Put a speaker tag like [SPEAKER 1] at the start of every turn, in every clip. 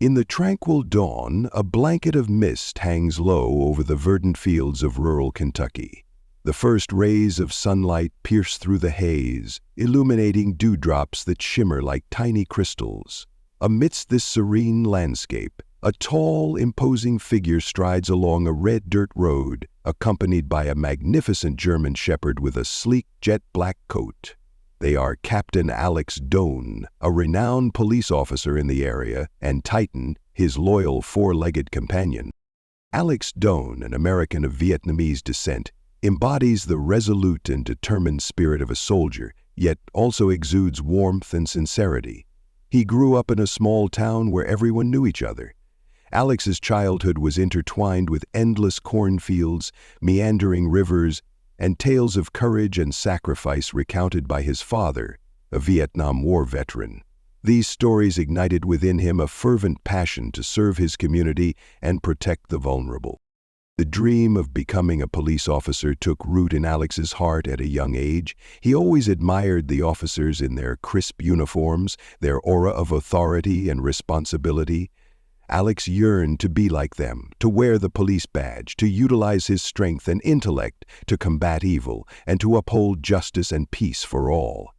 [SPEAKER 1] In the tranquil dawn, a blanket of mist hangs low over the verdant fields of rural Kentucky. The first rays of sunlight pierce through the haze, illuminating dewdrops that shimmer like tiny crystals. Amidst this serene landscape, a tall, imposing figure strides along a red dirt road, accompanied by a magnificent German shepherd with a sleek jet-black coat. They are Captain Alex Doan, a renowned police officer in the area, and Titan, his loyal four-legged companion. Alex Doan, an American of Vietnamese descent, embodies the resolute and determined spirit of a soldier, yet also exudes warmth and sincerity. He grew up in a small town where everyone knew each other. Alex's childhood was intertwined with endless cornfields, meandering rivers, and tales of courage and sacrifice recounted by his father, a Vietnam War veteran. These stories ignited within him a fervent passion to serve his community and protect the vulnerable. The dream of becoming a police officer took root in Alex's heart at a young age. He always admired the officers in their crisp uniforms, their aura of authority and responsibility. Alex yearned to be like them, to wear the police badge, to utilize his strength and intellect to combat evil, and to uphold justice and peace for all.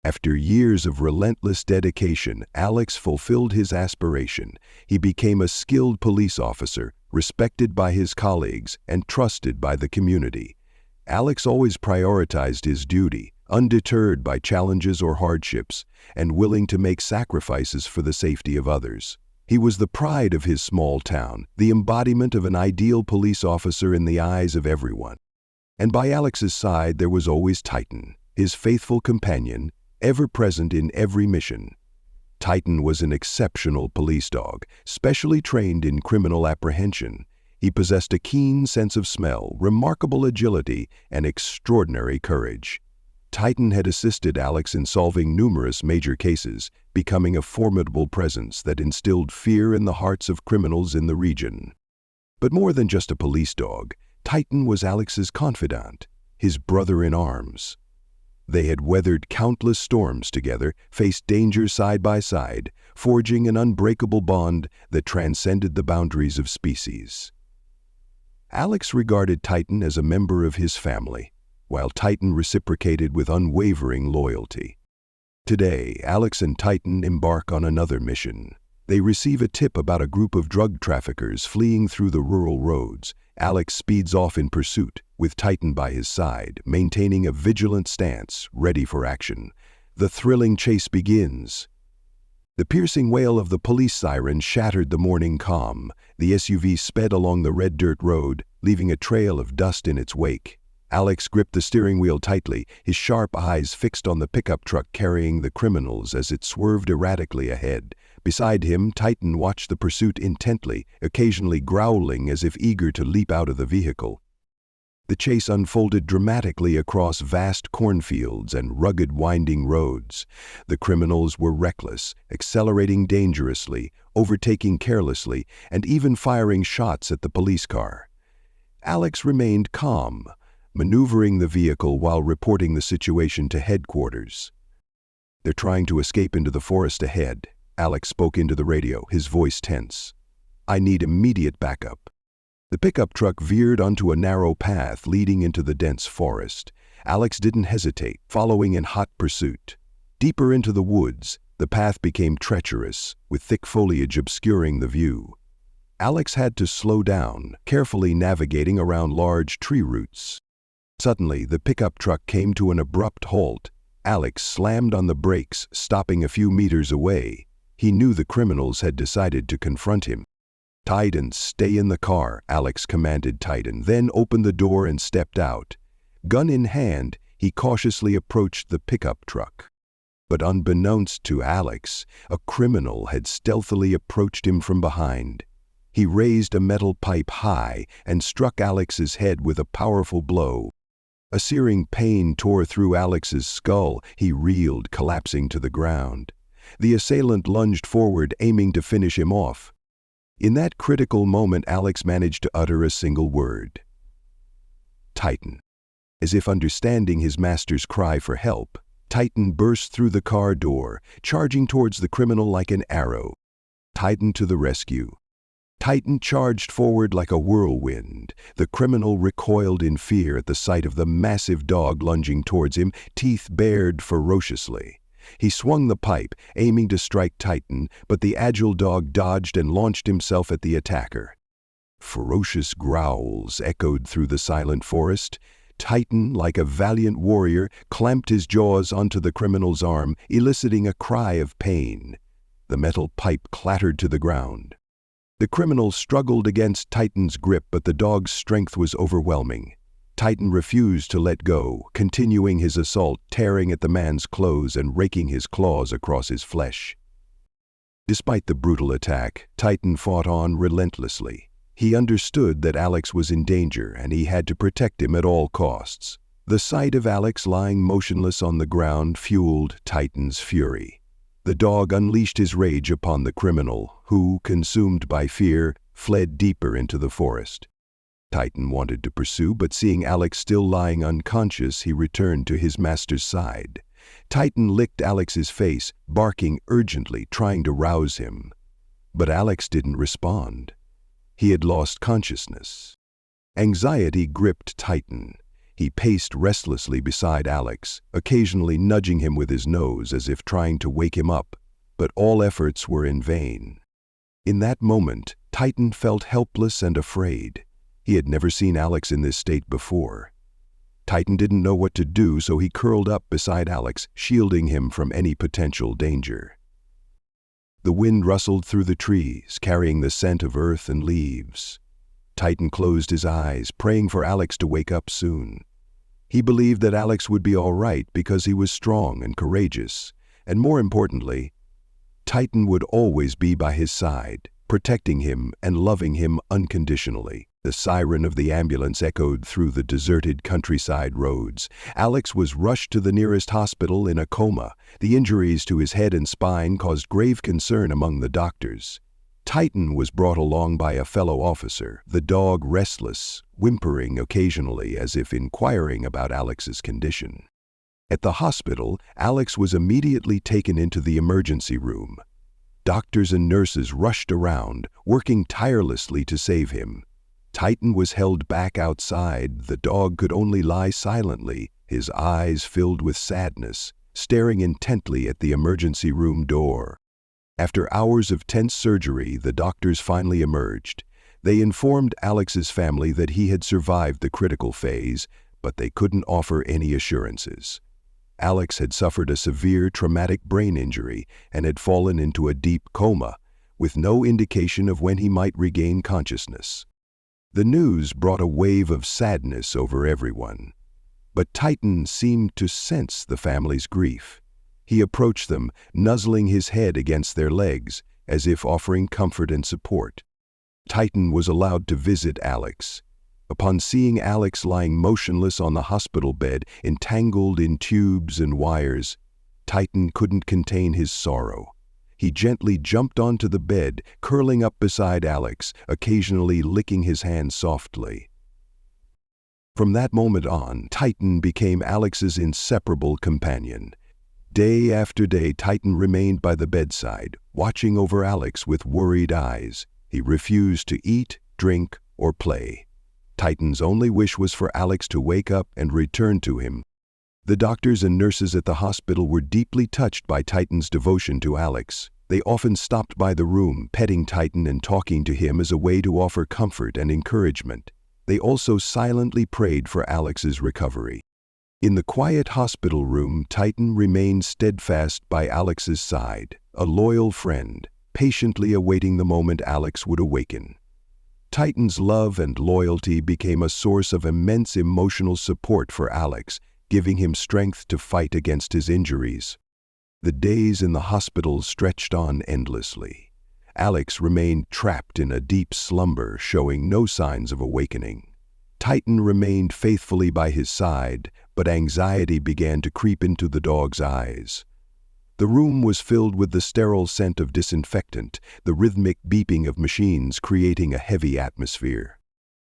[SPEAKER 1] After years of relentless dedication, Alex fulfilled his aspiration. He became a skilled police officer, respected by his colleagues and trusted by the community. Alex always prioritized his duty, undeterred by challenges or hardships, and willing to make sacrifices for the safety of others. He was the pride of his small town, the embodiment of an ideal police officer in the eyes of everyone. And by Alex's side there was always Titan, his faithful companion, ever present in every mission. Titan was an exceptional police dog, specially trained in criminal apprehension. He possessed a keen sense of smell, remarkable agility, and extraordinary courage. Titan had assisted Alex in solving numerous major cases, becoming a formidable presence that instilled fear in the hearts of criminals in the region. But more than just a police dog, Titan was Alex's confidant, his brother in arms. They had weathered countless storms together, faced dangers side by side, forging an unbreakable bond that transcended the boundaries of species. Alex regarded Titan as a member of his family, while Titan reciprocated with unwavering loyalty. Today, Alex and Titan embark on another mission. They receive a tip about a group of drug traffickers fleeing through the rural roads. Alex speeds off in pursuit, with Titan by his side, maintaining a vigilant stance, ready for action. The thrilling chase begins. The piercing wail of the police siren shattered the morning calm. The SUV sped along the red dirt road, leaving a trail of dust in its wake. Alex gripped the steering wheel tightly, his sharp eyes fixed on the pickup truck carrying the criminals as it swerved erratically ahead. Beside him, Titan watched the pursuit intently, occasionally growling as if eager to leap out of the vehicle. The chase unfolded dramatically across vast cornfields and rugged winding roads. The criminals were reckless, accelerating dangerously, overtaking carelessly, and even firing shots at the police car. Alex remained calm, maneuvering the vehicle while reporting the situation to headquarters. "They're trying to escape into the forest ahead," Alex spoke into the radio, his voice tense. "I need immediate backup." The pickup truck veered onto a narrow path leading into the dense forest. Alex didn't hesitate, following in hot pursuit. Deeper into the woods, the path became treacherous, with thick foliage obscuring the view. Alex had to slow down, carefully navigating around large tree roots. Suddenly, the pickup truck came to an abrupt halt. Alex slammed on the brakes, stopping a few meters away. He knew the criminals had decided to confront him. "Titan, stay in the car," Alex commanded Titan, then opened the door and stepped out. Gun in hand, he cautiously approached the pickup truck. But unbeknownst to Alex, a criminal had stealthily approached him from behind. He raised a metal pipe high and struck Alex's head with a powerful blow. A searing pain tore through Alex's skull. He reeled, collapsing to the ground. The assailant lunged forward, aiming to finish him off. In that critical moment, Alex managed to utter a single word: "Titan." As if understanding his master's cry for help, Titan burst through the car door, charging towards the criminal like an arrow. Titan to the rescue. Titan charged forward like a whirlwind. The criminal recoiled in fear at the sight of the massive dog lunging towards him, teeth bared ferociously. He swung the pipe, aiming to strike Titan, but the agile dog dodged and launched himself at the attacker. Ferocious growls echoed through the silent forest. Titan, like a valiant warrior, clamped his jaws onto the criminal's arm, eliciting a cry of pain. The metal pipe clattered to the ground. The criminal struggled against Titan's grip, but the dog's strength was overwhelming. Titan refused to let go, continuing his assault, tearing at the man's clothes and raking his claws across his flesh. Despite the brutal attack, Titan fought on relentlessly. He understood that Alex was in danger and he had to protect him at all costs. The sight of Alex lying motionless on the ground fueled Titan's fury. The dog unleashed his rage upon the criminal, who, consumed by fear, fled deeper into the forest. Titan wanted to pursue, but seeing Alex still lying unconscious, he returned to his master's side. Titan licked Alex's face, barking urgently, trying to rouse him. But Alex didn't respond. He had lost consciousness. Anxiety gripped Titan. He paced restlessly beside Alex, occasionally nudging him with his nose as if trying to wake him up, but all efforts were in vain. In that moment, Titan felt helpless and afraid. He had never seen Alex in this state before. Titan didn't know what to do, so he curled up beside Alex, shielding him from any potential danger. The wind rustled through the trees, carrying the scent of earth and leaves. Titan closed his eyes, praying for Alex to wake up soon. He believed that Alex would be all right because he was strong and courageous, and more importantly, Titan would always be by his side, protecting him and loving him unconditionally. The siren of the ambulance echoed through the deserted countryside roads. Alex was rushed to the nearest hospital in a coma. The injuries to his head and spine caused grave concern among the doctors. Titan was brought along by a fellow officer, the dog restless, whimpering occasionally as if inquiring about Alex's condition. At the hospital, Alex was immediately taken into the emergency room. Doctors and nurses rushed around, working tirelessly to save him. Titan was held back outside. The dog could only lie silently, his eyes filled with sadness, staring intently at the emergency room door. After hours of tense surgery, the doctors finally emerged. They informed Alex's family that he had survived the critical phase, but they couldn't offer any assurances. Alex had suffered a severe traumatic brain injury and had fallen into a deep coma, with no indication of when he might regain consciousness. The news brought a wave of sadness over everyone. But Titan seemed to sense the family's grief. He approached them, nuzzling his head against their legs, as if offering comfort and support. Titan was allowed to visit Alex. Upon seeing Alex lying motionless on the hospital bed, entangled in tubes and wires, Titan couldn't contain his sorrow. He gently jumped onto the bed, curling up beside Alex, occasionally licking his hand softly. From that moment on, Titan became Alex's inseparable companion. Day after day, Titan remained by the bedside, watching over Alex with worried eyes. He refused to eat, drink, or play. Titan's only wish was for Alex to wake up and return to him. The doctors and nurses at the hospital were deeply touched by Titan's devotion to Alex. They often stopped by the room, petting Titan and talking to him as a way to offer comfort and encouragement. They also silently prayed for Alex's recovery. In the quiet hospital room, Titan remained steadfast by Alex's side, a loyal friend, patiently awaiting the moment Alex would awaken. Titan's love and loyalty became a source of immense emotional support for Alex, giving him strength to fight against his injuries. The days in the hospital stretched on endlessly. Alex remained trapped in a deep slumber, showing no signs of awakening. Titan remained faithfully by his side, but anxiety began to creep into the dog's eyes. The room was filled with the sterile scent of disinfectant, the rhythmic beeping of machines creating a heavy atmosphere.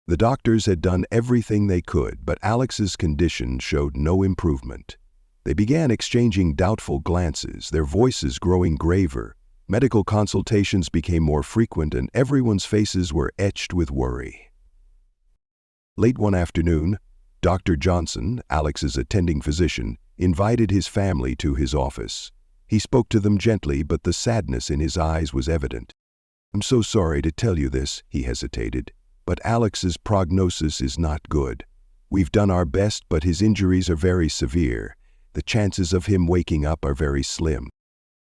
[SPEAKER 1] The doctors had done everything they could, but Alex's condition showed no improvement. They began exchanging doubtful glances, their voices growing graver. Medical consultations became more frequent and everyone's faces were etched with worry. Late one afternoon, Dr. Johnson, Alex's attending physician, invited his family to his office. He spoke to them gently, but the sadness in his eyes was evident. "I'm so sorry to tell you this," he hesitated, "but Alex's prognosis is not good. We've done our best, but his injuries are very severe. The chances of him waking up are very slim."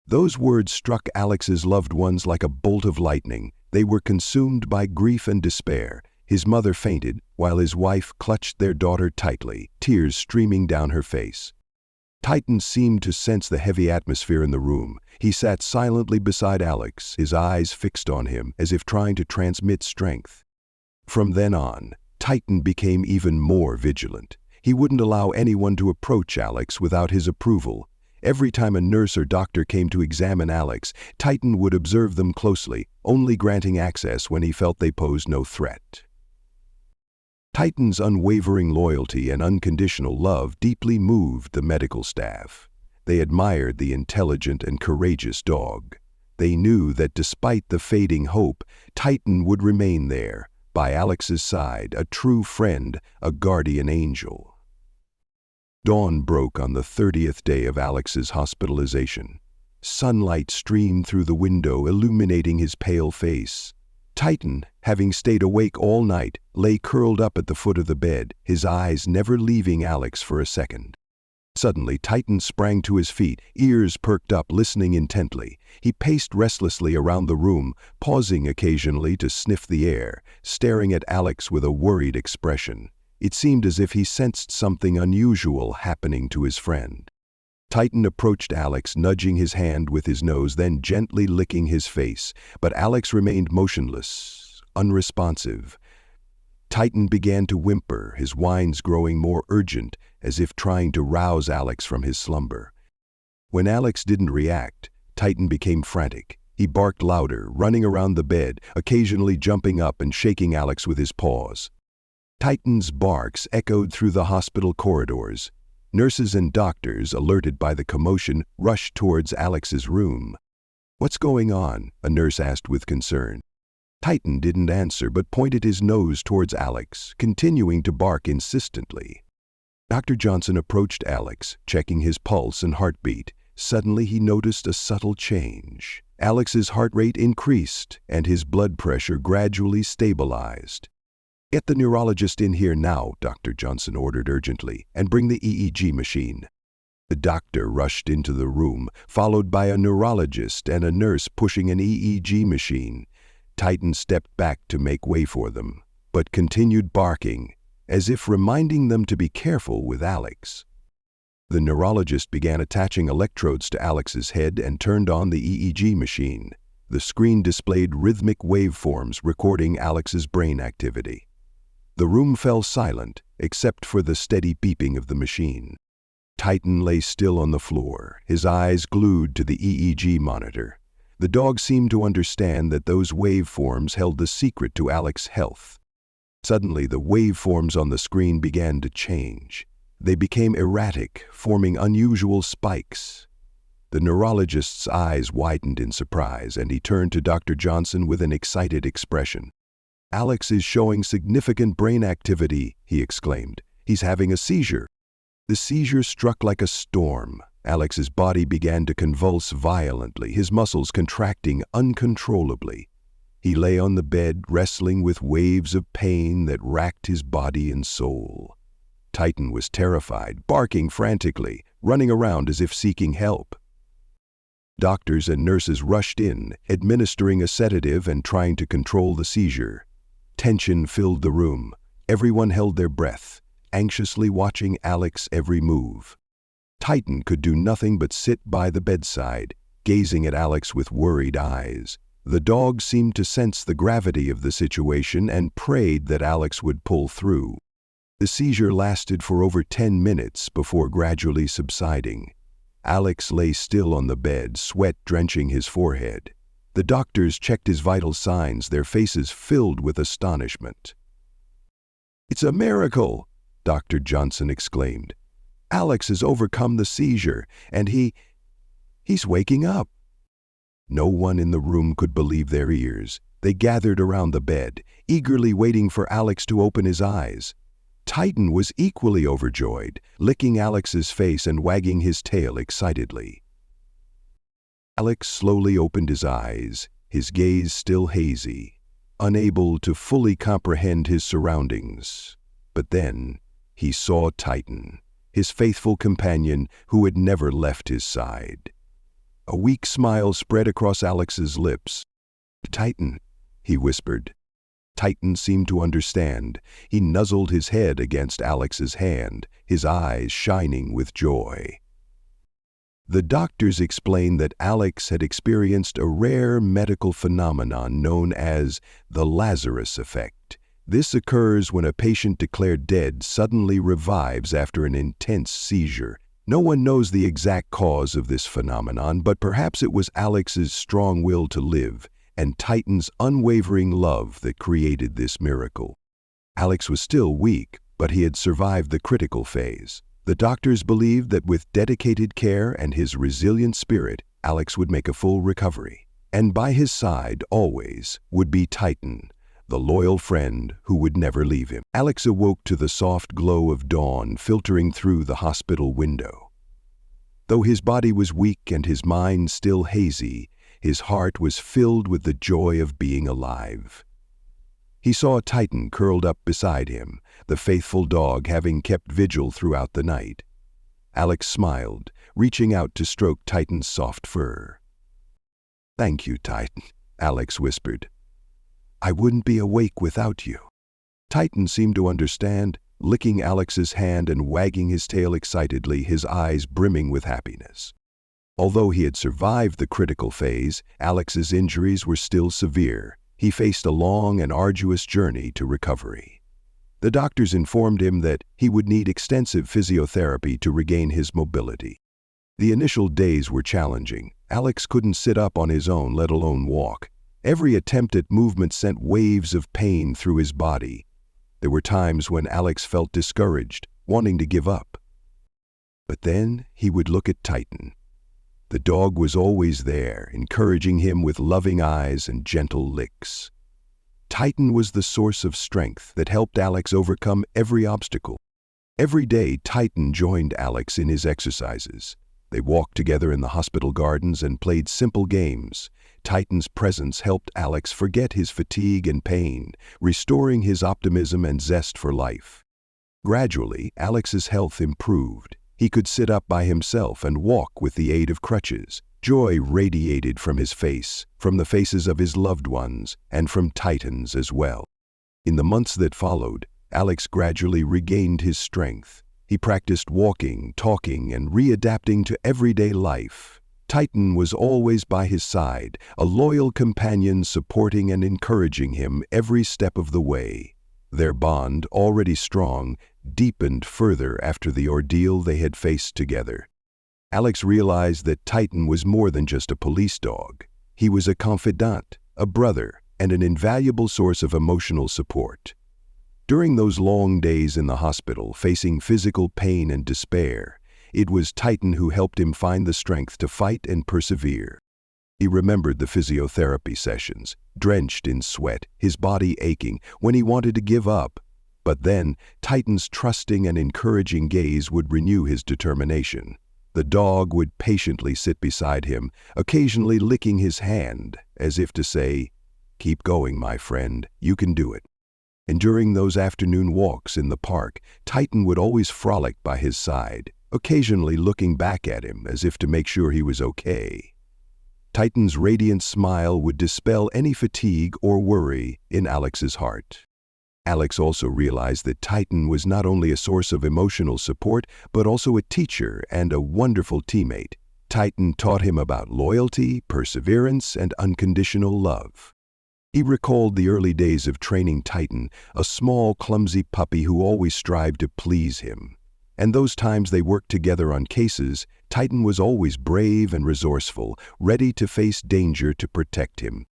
[SPEAKER 1] Those words struck Alex's loved ones like a bolt of lightning. They were consumed by grief and despair. His mother fainted, while his wife clutched their daughter tightly, tears streaming down her face. Titan seemed to sense the heavy atmosphere in the room. He sat silently beside Alex, his eyes fixed on him, as if trying to transmit strength. From then on, Titan became even more vigilant. He wouldn't allow anyone to approach Alex without his approval. Every time a nurse or doctor came to examine Alex, Titan would observe them closely, only granting access when he felt they posed no threat. Titan's unwavering loyalty and unconditional love deeply moved the medical staff. They admired the intelligent and courageous dog. They knew that despite the fading hope, Titan would remain there, by Alex's side, a true friend, a guardian angel. Dawn broke on the 30th day of Alex's hospitalization. Sunlight streamed through the window, illuminating his pale face. Titan, having stayed awake all night, lay curled up at the foot of the bed, his eyes never leaving Alex for a second. Suddenly, Titan sprang to his feet, ears perked up, listening intently. He paced restlessly around the room, pausing occasionally to sniff the air, staring at Alex with a worried expression. It seemed as if he sensed something unusual happening to his friend. Titan approached Alex, nudging his hand with his nose, then gently licking his face, but Alex remained motionless, unresponsive. Titan began to whimper, his whines growing more urgent, as if trying to rouse Alex from his slumber. When Alex didn't react, Titan became frantic. He barked louder, running around the bed, occasionally jumping up and shaking Alex with his paws. Titan's barks echoed through the hospital corridors. Nurses and doctors, alerted by the commotion, rushed towards Alex's room. "What's going on?" a nurse asked with concern. Titan didn't answer but pointed his nose towards Alex, continuing to bark insistently. Dr. Johnson approached Alex, checking his pulse and heartbeat. Suddenly he noticed a subtle change. Alex's heart rate increased, and his blood pressure gradually stabilized. "Get the neurologist in here now," Dr. Johnson ordered urgently, "and bring the EEG machine." The doctor rushed into the room, followed by a neurologist and a nurse pushing an EEG machine. Titan stepped back to make way for them, but continued barking, as if reminding them to be careful with Alex. The neurologist began attaching electrodes to Alex's head and turned on the EEG machine. The screen displayed rhythmic waveforms recording Alex's brain activity. The room fell silent, except for the steady beeping of the machine. Titan lay still on the floor, his eyes glued to the EEG monitor. The dog seemed to understand that those waveforms held the secret to Alex's health. Suddenly, the waveforms on the screen began to change. They became erratic, forming unusual spikes. The neurologist's eyes widened in surprise, and he turned to Dr. Johnson with an excited expression. "Alex is showing significant brain activity," he exclaimed. "He's having a seizure." The seizure struck like a storm. Alex's body began to convulse violently, his muscles contracting uncontrollably. He lay on the bed, wrestling with waves of pain that racked his body and soul. Titan was terrified, barking frantically, running around as if seeking help. Doctors and nurses rushed in, administering a sedative and trying to control the seizure. Tension filled the room. Everyone held their breath, anxiously watching Alex's every move. Titan could do nothing but sit by the bedside, gazing at Alex with worried eyes. The dog seemed to sense the gravity of the situation and prayed that Alex would pull through. The seizure lasted for over 10 minutes before gradually subsiding. Alex lay still on the bed, sweat drenching his forehead. The doctors checked his vital signs, their faces filled with astonishment. "It's a miracle!" Dr. Johnson exclaimed. "Alex has overcome the seizure, and he's waking up." No one in the room could believe their ears. They gathered around the bed, eagerly waiting for Alex to open his eyes. Titan was equally overjoyed, licking Alex's face and wagging his tail excitedly. Alex slowly opened his eyes, his gaze still hazy, unable to fully comprehend his surroundings. But then he saw Titan, his faithful companion who had never left his side. A weak smile spread across Alex's lips. "Titan," he whispered. Titan seemed to understand. He nuzzled his head against Alex's hand, his eyes shining with joy. The doctors explained that Alex had experienced a rare medical phenomenon known as the Lazarus effect. This occurs when a patient declared dead suddenly revives after an intense seizure. No one knows the exact cause of this phenomenon, but perhaps it was Alex's strong will to live and Titan's unwavering love that created this miracle. Alex was still weak, but he had survived the critical phase. The doctors believed that with dedicated care and his resilient spirit, Alex would make a full recovery. And by his side, always, would be Titan, the loyal friend who would never leave him. Alex awoke to the soft glow of dawn filtering through the hospital window. Though his body was weak and his mind still hazy, his heart was filled with the joy of being alive. He saw Titan curled up beside him, the faithful dog having kept vigil throughout the night. Alex smiled, reaching out to stroke Titan's soft fur. "Thank you, Titan," Alex whispered. "I wouldn't be awake without you." Titan seemed to understand, licking Alex's hand and wagging his tail excitedly, his eyes brimming with happiness. Although he had survived the critical phase, Alex's injuries were still severe. He faced a long and arduous journey to recovery. The doctors informed him that he would need extensive physiotherapy to regain his mobility. The initial days were challenging. Alex couldn't sit up on his own, let alone walk. Every attempt at movement sent waves of pain through his body. There were times when Alex felt discouraged, wanting to give up. But then he would look at Titan. The dog was always there, encouraging him with loving eyes and gentle licks. Titan was the source of strength that helped Alex overcome every obstacle. Every day, Titan joined Alex in his exercises. They walked together in the hospital gardens and played simple games. Titan's presence helped Alex forget his fatigue and pain, restoring his optimism and zest for life. Gradually, Alex's health improved. He could sit up by himself and walk with the aid of crutches. Joy radiated from his face, from the faces of his loved ones, and from Titan's as well. In the months that followed, Alex gradually regained his strength. He practiced walking, talking, and readapting to everyday life. Titan was always by his side, a loyal companion supporting and encouraging him every step of the way. Their bond, already strong, deepened further after the ordeal they had faced together. Alex realized that Titan was more than just a police dog. He was a confidant, a brother, and an invaluable source of emotional support. During those long days in the hospital, facing physical pain and despair, it was Titan who helped him find the strength to fight and persevere. He remembered the physiotherapy sessions, drenched in sweat, his body aching, when he wanted to give up. But then, Titan's trusting and encouraging gaze would renew his determination. The dog would patiently sit beside him, occasionally licking his hand, as if to say, "Keep going, my friend, you can do it." And during those afternoon walks in the park, Titan would always frolic by his side, occasionally looking back at him as if to make sure he was okay. Titan's radiant smile would dispel any fatigue or worry in Alex's heart. Alex also realized that Titan was not only a source of emotional support, but also a teacher and a wonderful teammate. Titan taught him about loyalty, perseverance, and unconditional love. He recalled the early days of training Titan, a small, clumsy puppy who always strived to please him. And those times they worked together on cases, Titan was always brave and resourceful, ready to face danger to protect him.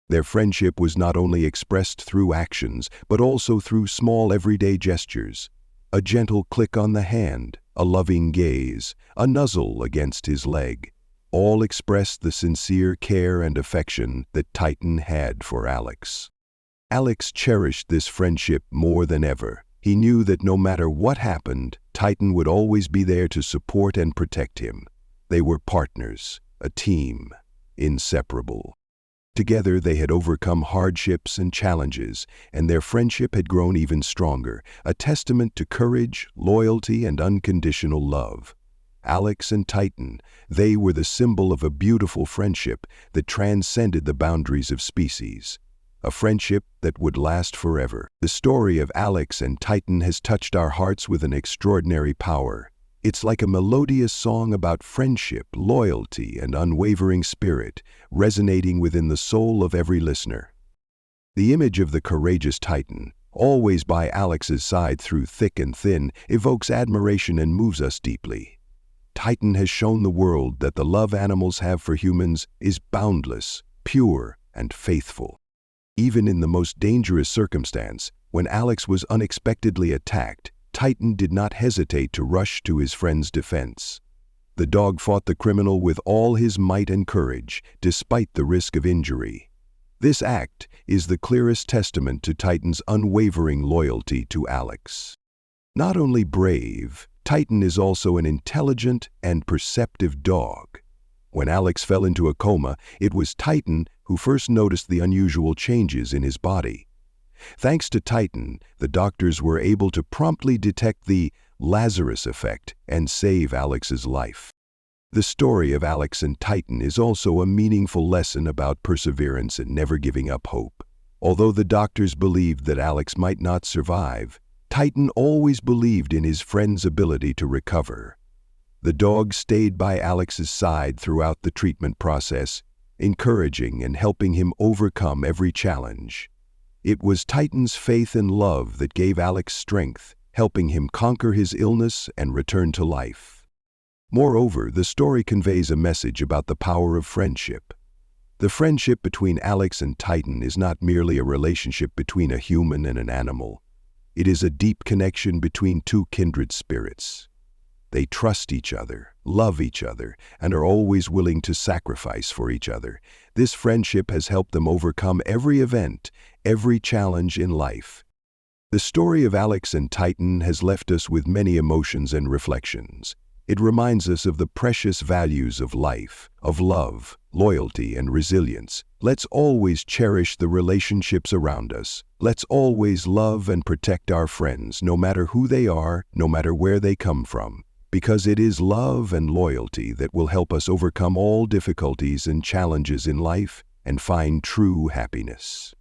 [SPEAKER 1] Their friendship was not only expressed through actions, but also through small everyday gestures. A gentle click on the hand, a loving gaze, a nuzzle against his leg. all expressed the sincere care and affection that Titan had for Alex. Alex cherished this friendship more than ever. He knew that no matter what happened, Titan would always be there to support and protect him. They were partners, a team, inseparable. Together they had overcome hardships and challenges, and their friendship had grown even stronger, a testament to courage, loyalty, and unconditional love. Alex and Titan, they were the symbol of a beautiful friendship that transcended the boundaries of species. A friendship that would last forever. The story of Alex and Titan has touched our hearts with an extraordinary power. It's like a melodious song about friendship, loyalty, and unwavering spirit, resonating within the soul of every listener. The image of the courageous Titan, always by Alex's side through thick and thin, evokes admiration and moves us deeply. Titan has shown the world that the love animals have for humans is boundless, pure, and faithful. Even in the most dangerous circumstance, when Alex was unexpectedly attacked, Titan did not hesitate to rush to his friend's defense. The dog fought the criminal with all his might and courage, despite the risk of injury. This act is the clearest testament to Titan's unwavering loyalty to Alex. Not only brave, Titan is also an intelligent and perceptive dog. When Alex fell into a coma, it was Titan who first noticed the unusual changes in his body. Thanks to Titan, the doctors were able to promptly detect the Lazarus effect and save Alex's life. The story of Alex and Titan is also a meaningful lesson about perseverance and never giving up hope. Although the doctors believed that Alex might not survive, Titan always believed in his friend's ability to recover. The dog stayed by Alex's side throughout the treatment process, encouraging and helping him overcome every challenge. It was Titan's faith and love that gave Alex strength, helping him conquer his illness and return to life. Moreover, the story conveys a message about the power of friendship. The friendship between Alex and Titan is not merely a relationship between a human and an animal. It is a deep connection between two kindred spirits. They trust each other, love each other, and are always willing to sacrifice for each other. This friendship has helped them overcome every event, every challenge in life. The story of Alex and Titan has left us with many emotions and reflections. It reminds us of the precious values of life, of love, loyalty, and resilience. Let's always cherish the relationships around us. Let's always love and protect our friends, no matter who they are, no matter where they come from. Because it is love and loyalty that will help us overcome all difficulties and challenges in life and find true happiness.